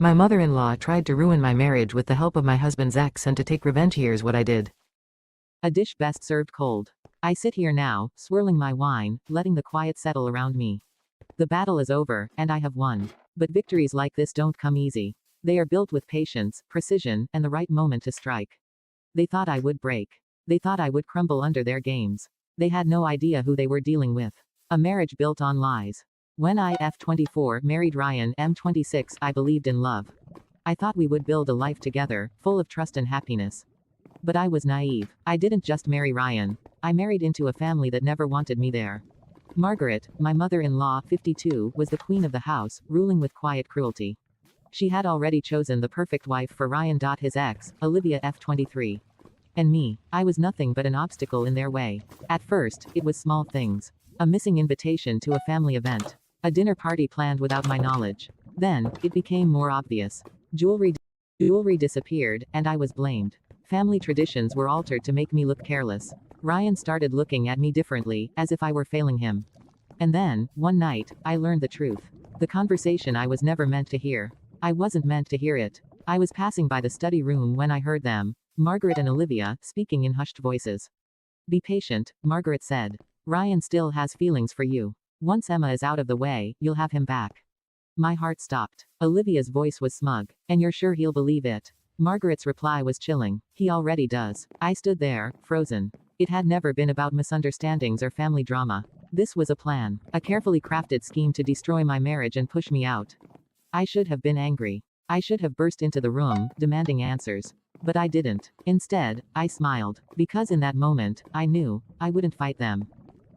My mother-in-law tried to ruin my marriage with the help of my husband's ex, and to take revenge, here's what I did. A dish best served cold. I sit here now, swirling my wine, letting the quiet settle around me. The battle is over, and I have won. But victories like this don't come easy. They are built with patience, precision, and the right moment to strike. They thought I would break. They thought I would crumble under their games. They had no idea who they were dealing with. A marriage built on lies. When I, F24, married Ryan, M26, I believed in love. I thought we would build a life together, full of trust and happiness. But I was naive. I didn't just marry Ryan. I married into a family that never wanted me there. Margaret, my mother-in-law, 52, was the queen of the house, ruling with quiet cruelty. She had already chosen the perfect wife for Ryan. His ex, Olivia, F23. And me, I was nothing but an obstacle in their way. At first, it was small things. A missing invitation to a family event. A dinner party planned without my knowledge. Then, it became more obvious. Jewelry disappeared, and I was blamed. Family traditions were altered to make me look careless. Ryan started looking at me differently, as if I were failing him. And then, one night, I learned the truth. The conversation I was never meant to hear. I wasn't meant to hear it. I was passing by the study room when I heard them, Margaret and Olivia, speaking in hushed voices. Be patient, Margaret said. Ryan still has feelings for you. Once Emma is out of the way, you'll have him back. My heart stopped. Olivia's voice was smug. And you're sure he'll believe it? Margaret's reply was chilling. He already does. I stood there, frozen. It had never been about misunderstandings or family drama. This was a plan. A carefully crafted scheme to destroy my marriage and push me out. I should have been angry. I should have burst into the room, demanding answers. But I didn't. Instead, I smiled. Because in that moment, I knew, I wouldn't fight them.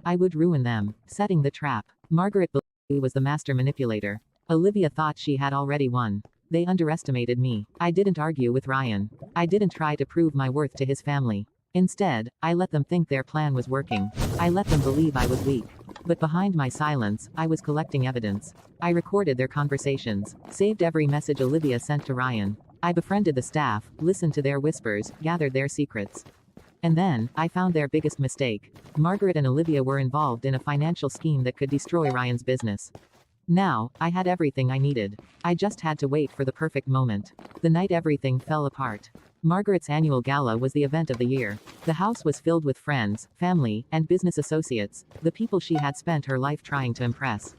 I would ruin them. Setting the trap. Margaret was the master manipulator. Olivia thought she had already won. They underestimated me. I didn't argue with Ryan. I didn't try to prove my worth to his family. Instead, I let them think their plan was working. I let them believe I was weak. But behind my silence, I was collecting evidence. I recorded their conversations, saved every message Olivia sent to Ryan. I befriended the staff, listened to their whispers, gathered their secrets. And then, I found their biggest mistake. Margaret and Olivia were involved in a financial scheme that could destroy Ryan's business. Now, I had everything I needed. I just had to wait for the perfect moment. The night everything fell apart. Margaret's annual gala was the event of the year. The house was filled with friends, family, and business associates, the people she had spent her life trying to impress.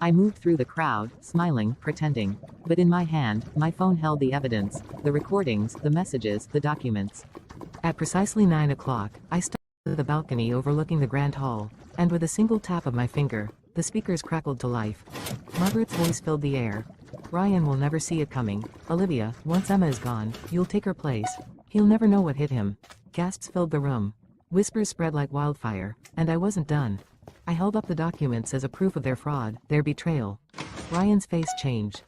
I moved through the crowd, smiling, pretending. But in my hand, my phone held the evidence, the recordings, the messages, the documents. At precisely 9 o'clock, I stood at the balcony overlooking the grand hall, and with a single tap of my finger, the speakers crackled to life. Margaret's voice filled the air. Ryan will never see it coming. Olivia, once Emma is gone, you'll take her place. He'll never know what hit him. Gasps filled the room. Whispers spread like wildfire. And I wasn't done. I held up the documents as a proof of their fraud, their betrayal. Ryan's face changed.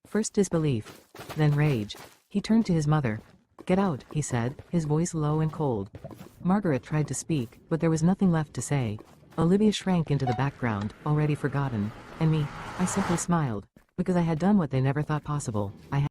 First disbelief. Then rage. He turned to his mother. Get out, he said, his voice low and cold. Margaret tried to speak, but there was nothing left to say. Olivia shrank into the background, already forgotten. And me, I simply smiled. Because I had done what they never thought possible. I had